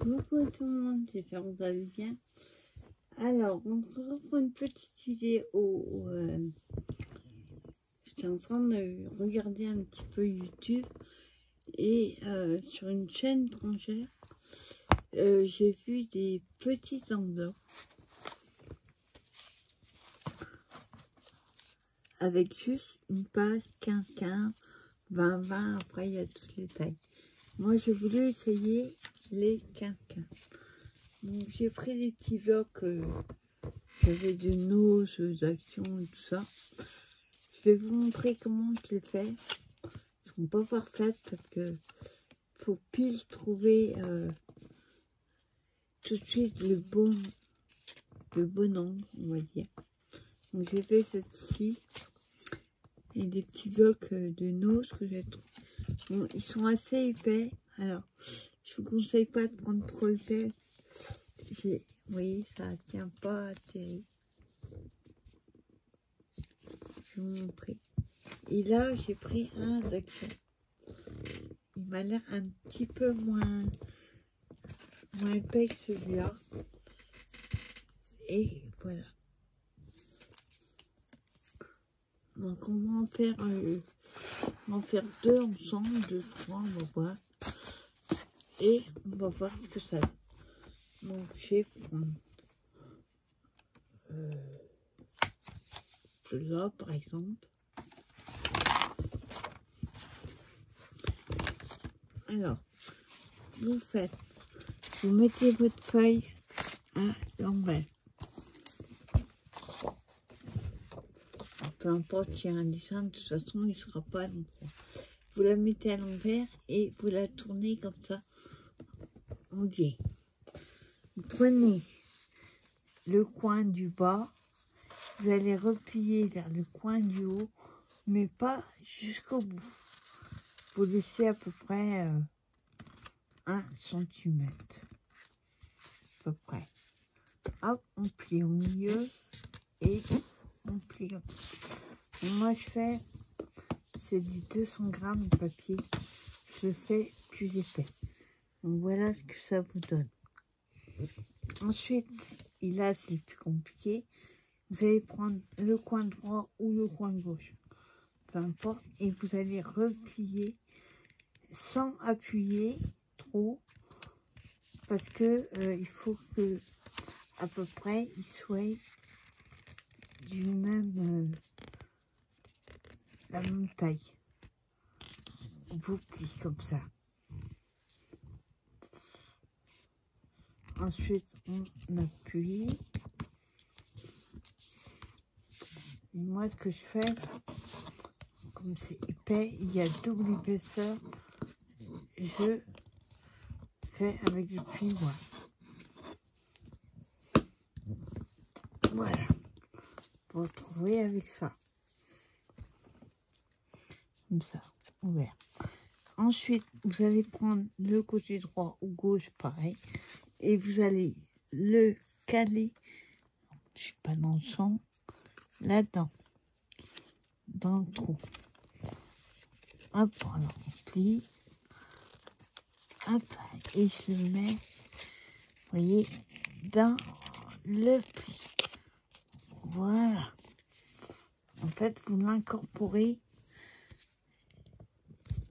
Coucou tout le monde, j'espère que vous allez bien. Alors, on se retrouve pour une petite vidéo. J'étais en train de regarder un petit peu YouTube et sur une chaîne étrangère, j'ai vu des petites enveloppes avec juste une page 15-15, 20-20, après il y a toutes les tailles. Moi j'ai voulu essayer les 15-15. Donc j'ai pris des petits blocs, j'avais de nos actions et tout ça. Je vais vous montrer comment je les fais. Ils sont pas parfaites parce que faut pile trouver tout de suite le bon angle, on va dire. Donc j'ai fait celle-ci et des petits blocs de nos que j'ai trouvé. Bon, ils sont assez épais. Alors je vous conseille pas de prendre trop épais. Vous voyez, ça tient pas terrible. Je vais vous montrer. Et là, j'ai pris un d'action. Il m'a l'air un petit peu moins épais que celui-là. Et voilà. Donc on va en faire deux ensemble, deux, trois, on va voir. Et on va voir ce que ça donne. Donc je vais prendre celui-là par exemple. Alors, vous faites, vous mettez votre feuille à l'envers. Peu importe s'il y a un dessin, de toute façon, il ne sera pas à l'endroit. Vous la mettez à l'envers et vous la tournez comme ça en biais. Vous prenez le coin du bas, vous allez replier vers le coin du haut, mais pas jusqu'au bout. Vous laissez à peu près 1 cm. À peu près. Hop, on plie au milieu et on plie comme ça. Moi je fais, c'est du 200 grammes de papier, je le fais plus épais. Donc voilà ce que ça vous donne. Ensuite, et là c'est plus compliqué, vous allez prendre le coin droit ou le coin gauche, peu importe, et vous allez replier sans appuyer trop, parce que il faut que à peu près il soit du même la même taille. Vous pliez comme ça. Ensuite on appuie. Et moi ce que je fais, comme c'est épais, il y a double épaisseur, je fais avec le plioir. Voilà, vous retrouvez avec ça, comme ça, ouvert. Ensuite, vous allez prendre le côté droit ou gauche, pareil, et vous allez le caler, je suis pas dans le champ, là-dedans, dans le trou. Hop, alors on plie, hop, et je le mets, vous voyez, dans le pli. Voilà. En fait, vous l'incorporez.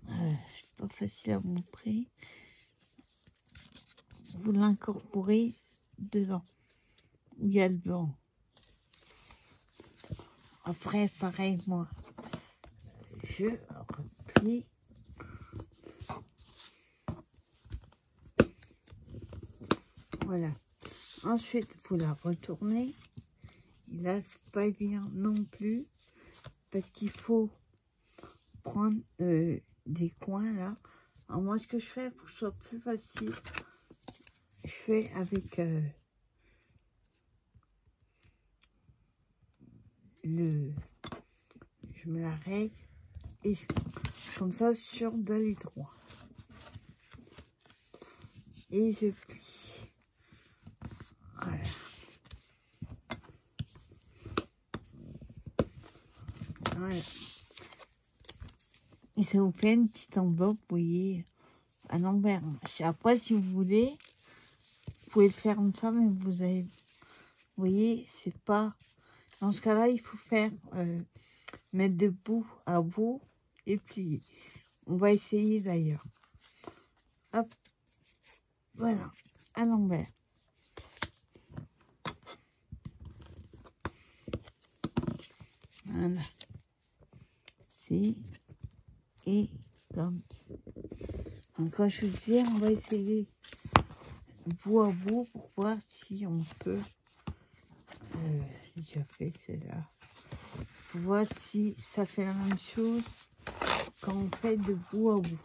C'est pas facile à montrer. Vous l'incorporez dedans, où il y a le blanc. Après, pareil, moi, je replie. Voilà. Ensuite, vous la retournez. Et là, c'est pas évident non plus, parce qu'il faut prendre des coins là. Alors moi, ce que je fais pour que ce soit plus facile, je fais avec je me la règle et comme ça, sûr d'aller droit. Et je plie. Voilà. Voilà. Et ça vous fait une petite enveloppe, vous voyez, à l'envers. Après, si vous voulez, pouvez le faire comme ça, mais vous voyez, c'est pas... Dans ce cas-là, il faut faire, mettre de bout à bout et plier. On va essayer d'ailleurs. Hop, voilà, à l'envers. Voilà. C'est et comme ça. Donc, quand je vous dis, on va essayer bout à bout pour voir si on peut. J'ai déjà fait celle-là. Pour voir si ça fait la même chose quand on fait de bout à bout.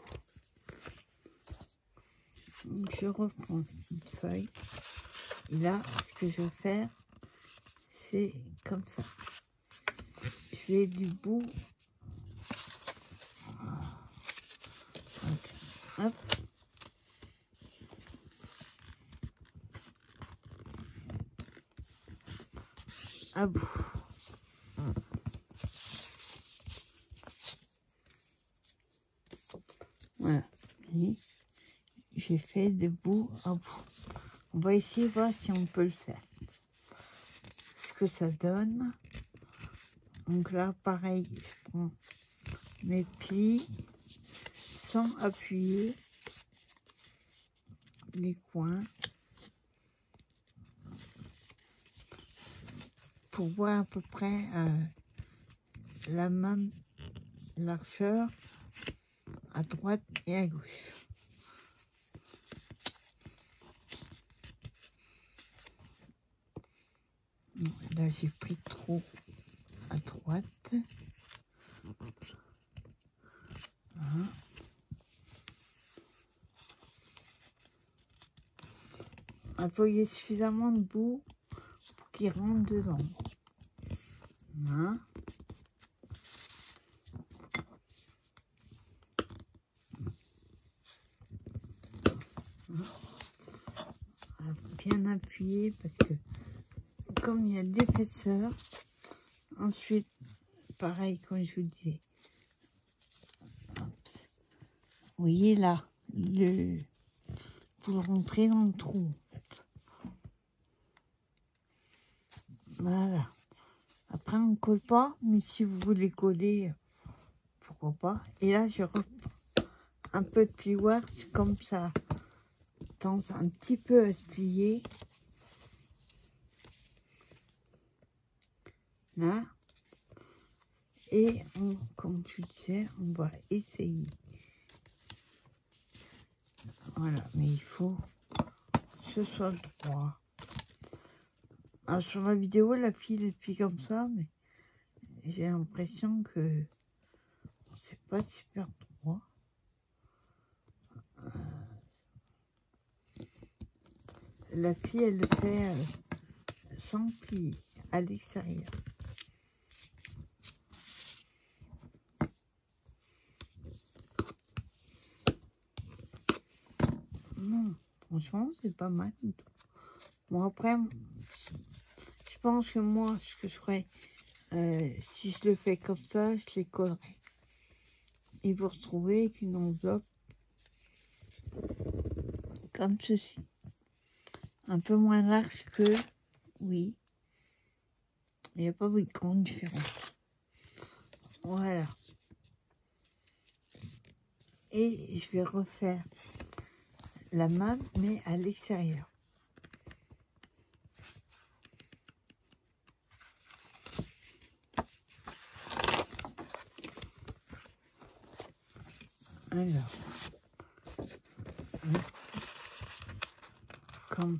Donc, je reprends une feuille. Et là, ce que je vais faire, c'est comme ça. Je vais du bout. Donc, hop. À bout. Voilà. Et j'ai fait de bout à bout. On va essayer de voir si on peut le faire. Ce que ça donne. Donc là, pareil, je prends mes plis sans appuyer les coins pour voir à peu près la même largeur à droite et à gauche. Là, j'ai pris trop à droite. Voilà. Appuyez suffisamment de bout pour qu'il rentre dedans. Voilà. Bien appuyer parce que comme il y a de l'épaisseur, ensuite pareil comme je vous disais, vous voyez là, vous le rentrez dans le trou. Voilà. Après on ne colle pas, mais si vous voulez coller, pourquoi pas. Et là je reprends un peu de plioir, comme ça tend un petit peu à se plier. Là. Et comme je disais, on va essayer. Voilà, mais il faut que ce soit droit. Alors, sur la vidéo, la fille elle plie comme ça, mais j'ai l'impression que c'est pas super droit. La fille, elle le fait sans plier à l'extérieur. Non, franchement, c'est pas mal du tout. Bon, après, je pense que moi, ce que je ferais, si je le fais comme ça, je les collerai. Et vous retrouvez avec une enveloppe comme ceci. Un peu moins large que, oui. Il n'y a pas de grande différence. Voilà. Et je vais refaire la même, mais à l'extérieur. Alors, comme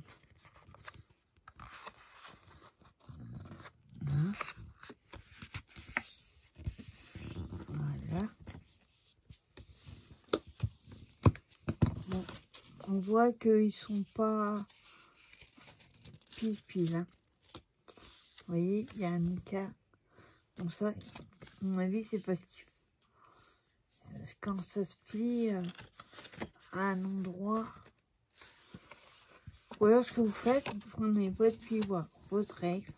voilà. Bon, on voit qu'ils sont pas pile. Hein. Vous voyez, il y a un écart. Bon, ça, à mon avis, c'est parce que quand ça se plie à un endroit, ou alors ce que vous faites, vous prenez votre plioir, votre règle,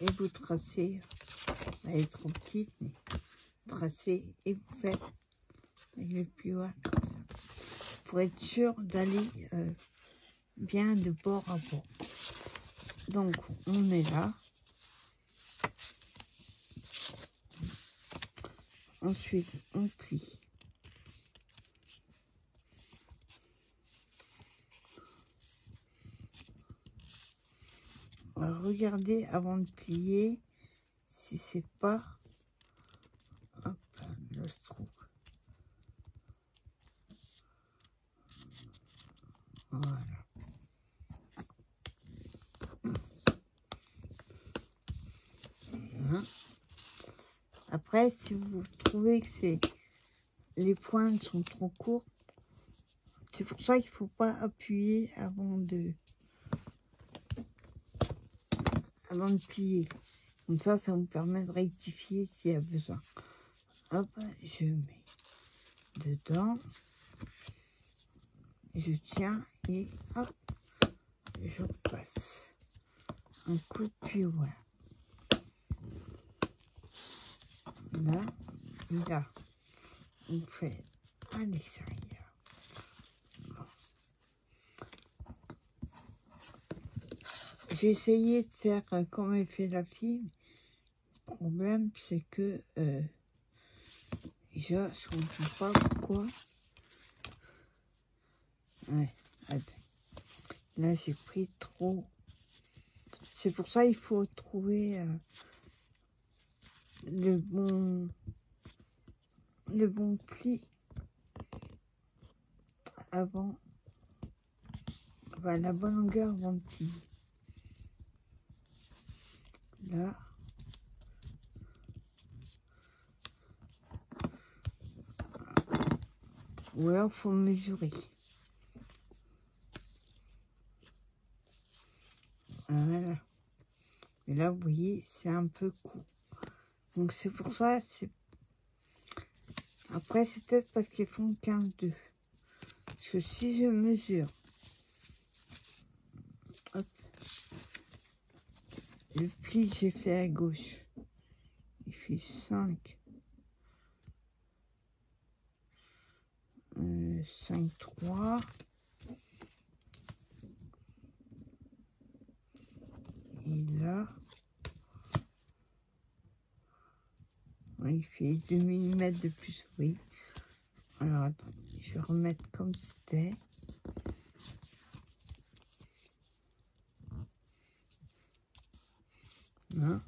et vous tracez. Elle est trop petite, mais tracez et vous faites avec le plioir comme ça. Pour être sûr d'aller bien de bord à bord. Donc, on est là. Ensuite, on plie. Regardez avant de plier si c'est pas... Hop, là, je trouve. Voilà. Après, si vous trouvez que les pointes sont trop courtes, c'est pour ça qu'il ne faut pas appuyer avant de plier. Comme ça vous permet de rectifier s'il y a besoin. Hop, je mets dedans. Je tiens et hop, je passe. Un coup de pied, voilà. Là, on fait à l'extérieur. J'ai essayé de faire comme elle fait la fille. Le problème, c'est que je ne comprends pas pourquoi. Ouais, attends. Là, j'ai pris trop. C'est pour ça qu'il faut trouver le bon pli avant. Enfin, la bonne longueur avant de plier. Là. Ou alors, il faut mesurer. Voilà. Et là, vous voyez, c'est un peu court. Donc, c'est pour ça, après, c'est peut-être parce qu'ils font 15-2. Parce que si je mesure, hop, le pli que j'ai fait à gauche, il fait 5. 5-3. Et là, il fait 2 mm de plus, oui. Alors, attends, je vais remettre comme c'était. Là.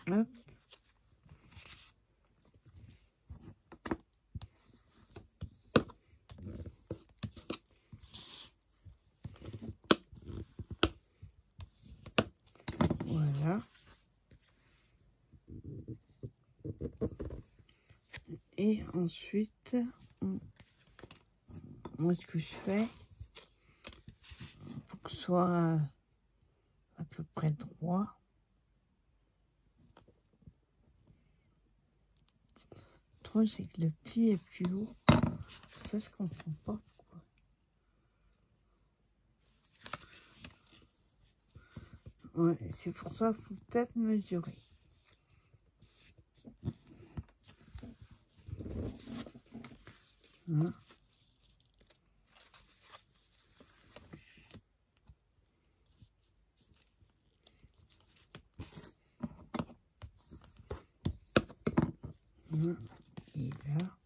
Hop. Voilà. Et ensuite, moi, ce que je fais, pour que ce soit à peu près droit, le truc, c'est que le pli est plus haut. Ça, je comprends pas pourquoi. Ouais, c'est pour ça qu'il faut peut-être mesurer. Hein? Et là,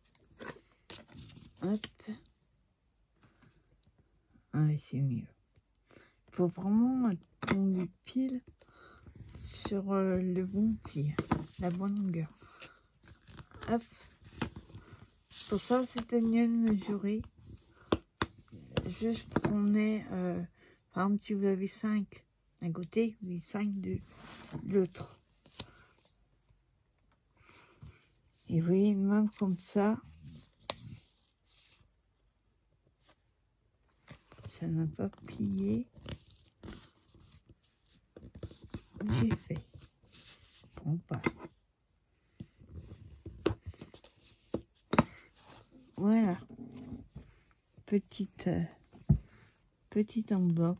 hop, ouais, c'est mieux. Il faut vraiment tomber pile sur le bon pli, la bonne longueur. Hop. Pour ça, c'était mieux de mesurer. Juste qu'on ait, par exemple, si vous avez 5 d'un côté, vous avez 5 de l'autre. Et vous voyez, même comme ça n'a pas plié. J'ai fait. Bon, pas. Voilà. Petite enveloppe.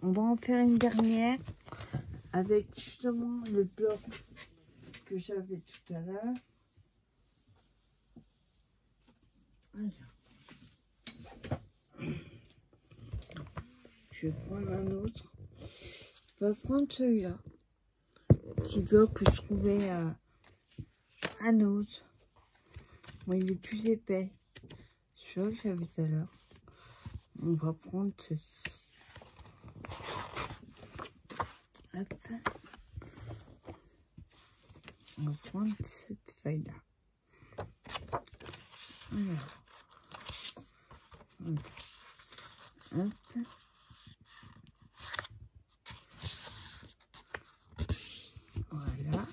On va en faire une dernière avec justement le bloc que j'avais tout à l'heure. Alors, je vais prendre un autre. On va prendre celui-là. Petit bloc que je trouvais à Nose. Bon, il est plus épais. Celui-là que j'avais tout à l'heure. On va prendre ceci. Hop. On va prendre cette feuille-là. Alors. Hop. Voilà.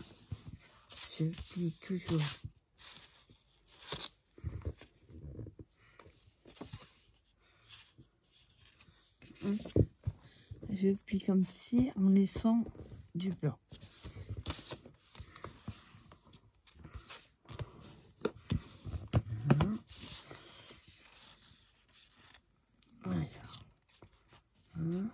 Je plie toujours. Je plie comme ci en laissant du blanc. Voilà. Voilà.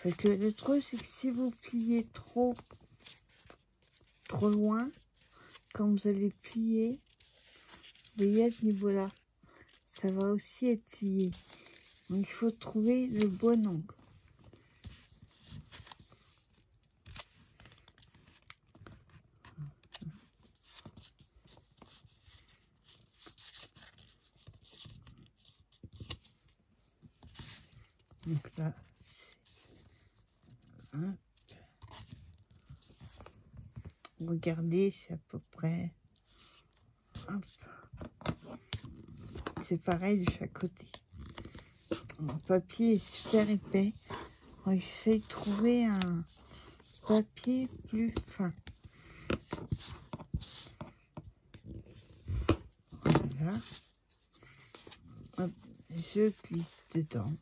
Parce que le truc, c'est que si vous pliez trop loin, quand vous allez plier, vous voyez à ce niveau-là, ça va aussi être plié. Donc il faut trouver le bon angle. Donc là, c'est... Regardez, c'est à peu près... Hop. C'est pareil de chaque côté. Le papier est super épais. On essaye de trouver un papier plus fin. Voilà. Hop, je glisse dedans.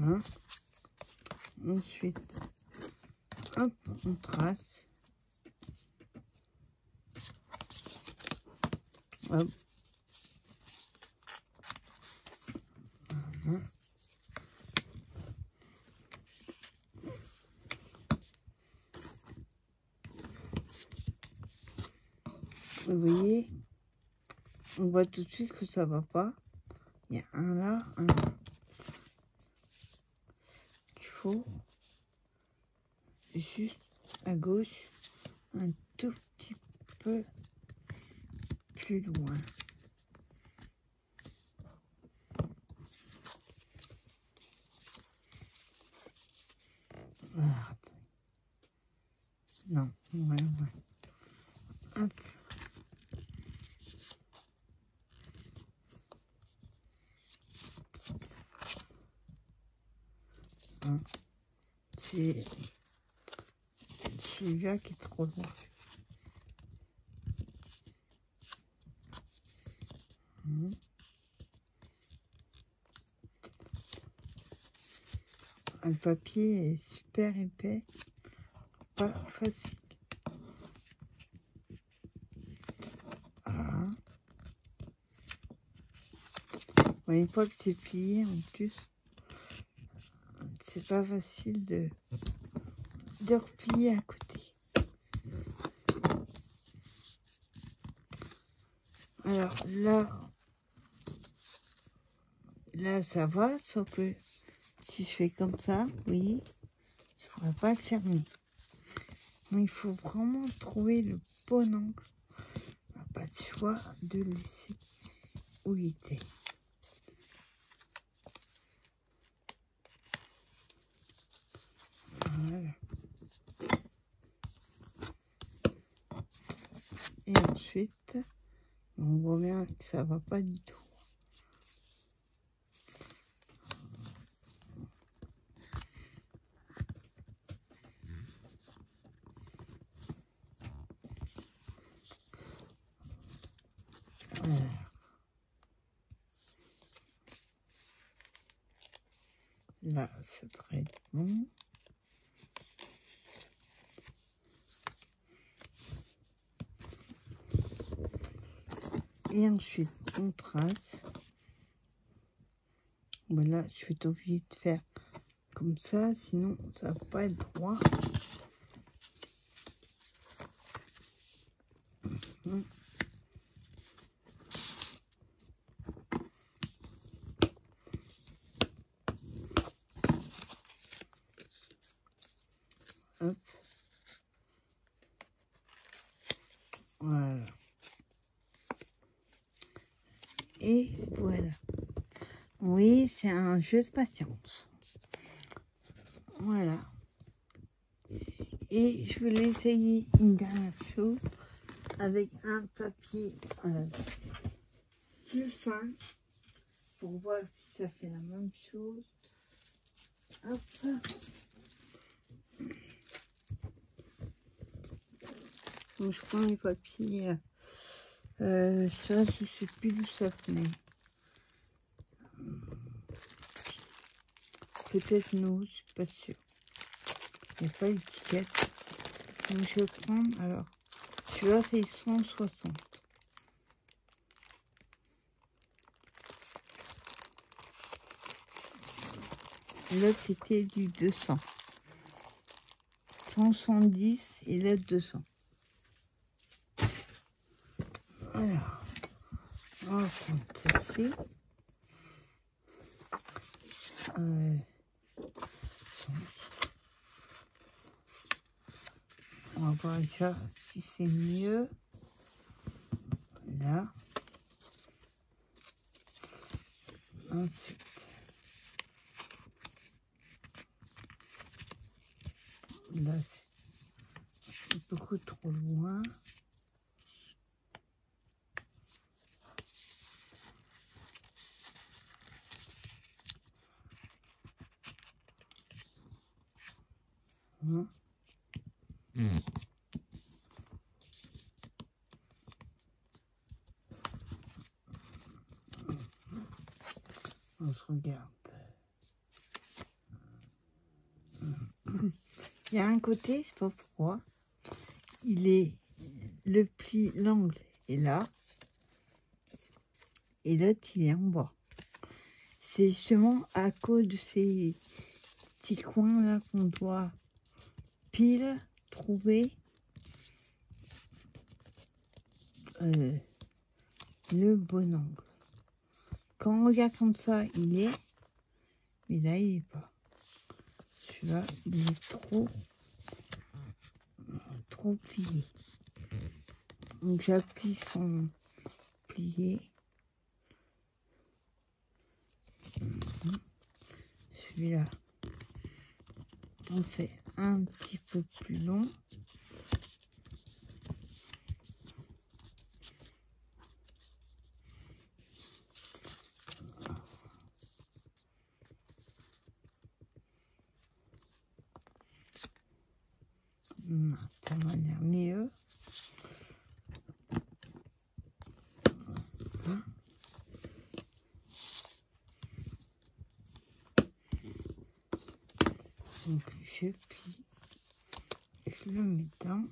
Hein. Ensuite, hop, on trace. Hop. Voilà. Vous voyez, on voit tout de suite que ça va pas. Il y a un là, un là. Il faut juste à gauche un tout petit peu plus loin. Ah, non, ouais. Hop. C'est celui-là qui est trop loin. Le papier est super épais, pas facile. Voilà. Bon, une fois que c'est plié, en plus, c'est pas facile de replier à côté. Alors là ça va, sauf que si je fais comme ça, oui, je ne pourrais pas le fermer. Mais il faut vraiment trouver le bon angle. On n'a pas de choix de le laisser où il était. Voilà. Et ensuite, on voit bien que ça va pas du tout. Là, ça devrait être bon. Et ensuite, on trace. Voilà, je vais être obligée de faire comme ça, sinon ça va pas être droit. Hop. Voilà. Et voilà. Oui, c'est un jeu de patience. Voilà. Et je voulais essayer une dernière chose avec un papier plus fin pour voir si ça fait la même chose. Hop. Donc je prends les papiers. Ça, je sais plus d'où ça venait. Peut-être non, je suis pas sûre. Il n'y a pas d'étiquette. Donc je vais prendre, alors, tu vois, c'est 160. Là, c'était du 200. 170 et là, 200. Alors, on va tasser. On va voir déjà si c'est mieux. Là. Ensuite. Là, c'est beaucoup trop loin. On se regarde. Il y a un côté, c'est pas pourquoi. Il est le pli, l'angle est là. Et l'autre, il est en bas. C'est justement à cause de ces petits coins là qu'on doit pile trouver le bon angle. Quand on regarde comme ça, il est, mais là, il est pas. Celui-là, il est trop plié. Donc, j'appuie son plié. Celui-là, on fait un petit peu plus long. Ça va l'air mieux. Donc je plie, je le mets dedans.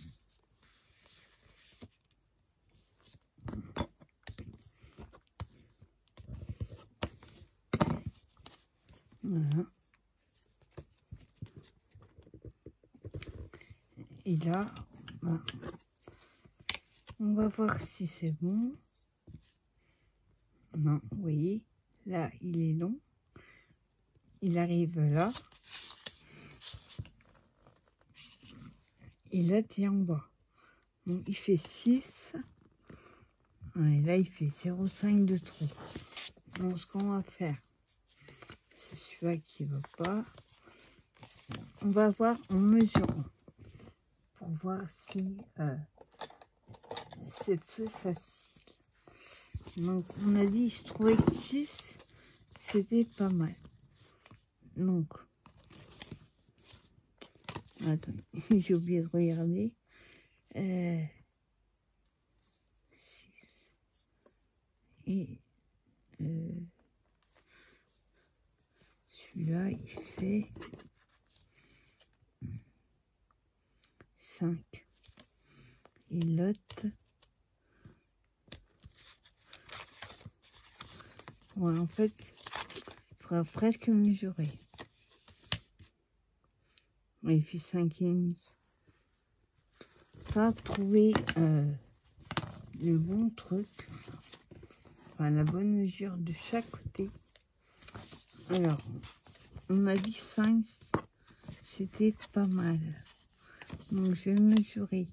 Voilà. Et là, on va voir si c'est bon. Non, vous voyez, là, il est long. Il arrive là. Et là, tu es en bas. Donc, il fait 6. Et là, il fait 0,5 de trop. Donc, ce qu'on va faire, c'est celui-là qui ne va pas. On va voir en mesurant. Pour voir si c'est plus facile. Donc, on a dit, je trouvais que 6, c'était pas mal. Donc, attends, j'ai oublié de regarder. 6. Et celui-là, il fait 5. Et l'autre, ouais, en fait, il faudra presque mesurer. Ouais, il fait 5,5. Ça, trouver le bon truc, enfin la bonne mesure de chaque côté. Alors, on m'a dit 5, c'était pas mal. Donc, je vais mesurer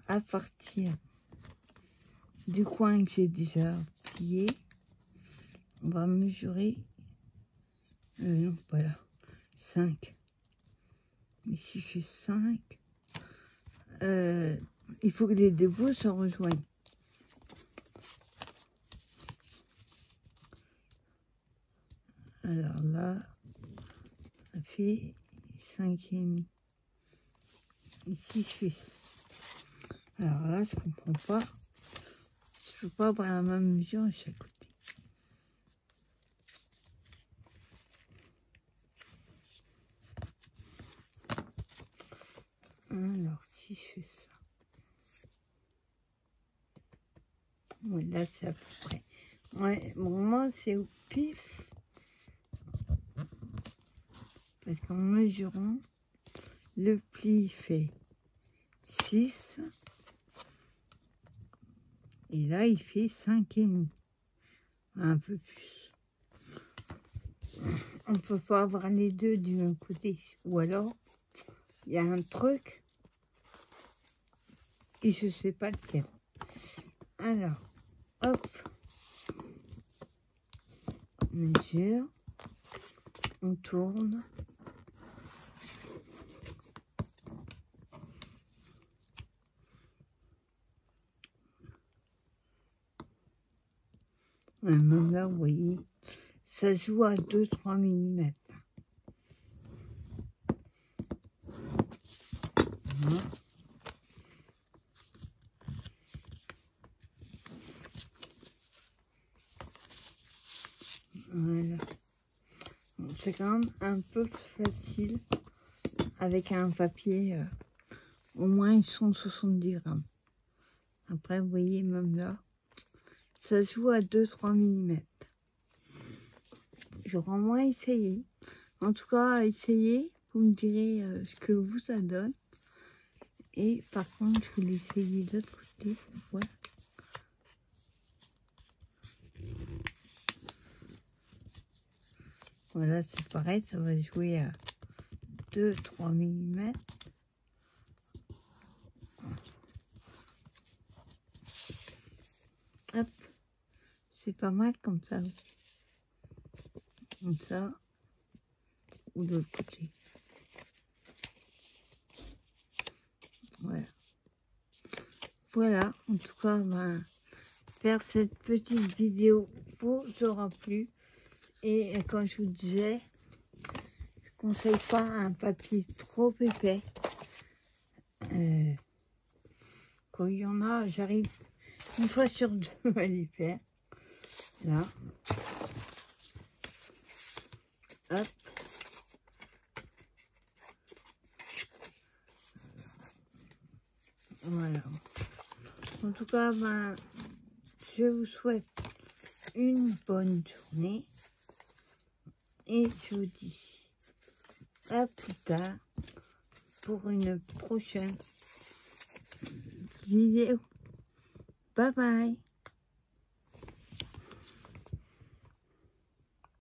à partir du coin que j'ai déjà plié. On va mesurer, non, voilà, 5. Ici, je fais 5. Il faut que les deux bouts se rejoignent. Alors là, ça fait 5,5. Ici, je fais... Alors là, je comprends pas. Je ne peux pas avoir la même mesure à chaque côté. Alors, si je fais ça. Ouais, là, c'est à peu près. Ouais, bon, moi, c'est au pif. Parce qu'en mesurant, le pli fait 6. Et là, il fait 5,5. Un peu plus. On ne peut pas avoir les deux du même côté. Ou alors, il y a un truc et je ne sais pas lequel. Alors, hop. Mesure. On tourne. Même là, vous voyez, ça joue à 2-3 mm. Voilà. C'est quand même un peu facile avec un papier, au moins 170 grammes. Après, vous voyez, même là, ça joue à 2-3 mm. J'aurais au moins essayé. En tout cas, essayez, vous me direz ce que vous ça donne. Et par contre, je voulais essayer de l'autre côté. Voilà. Voilà, c'est pareil, ça va jouer à 2-3 mm. Hop, c'est pas mal comme ça aussi. Comme ça, ou de l'autre côté. Voilà. Voilà, en tout cas, ben, faire cette petite vidéo vous aura plu. Et comme je vous disais, je ne conseille pas un papier trop épais. Quand il y en a, j'arrive une fois sur deux à les faire. Là. Hop. Voilà. En tout cas, ben, je vous souhaite une bonne journée. Et je vous dis à plus tard pour une prochaine vidéo. Bye bye.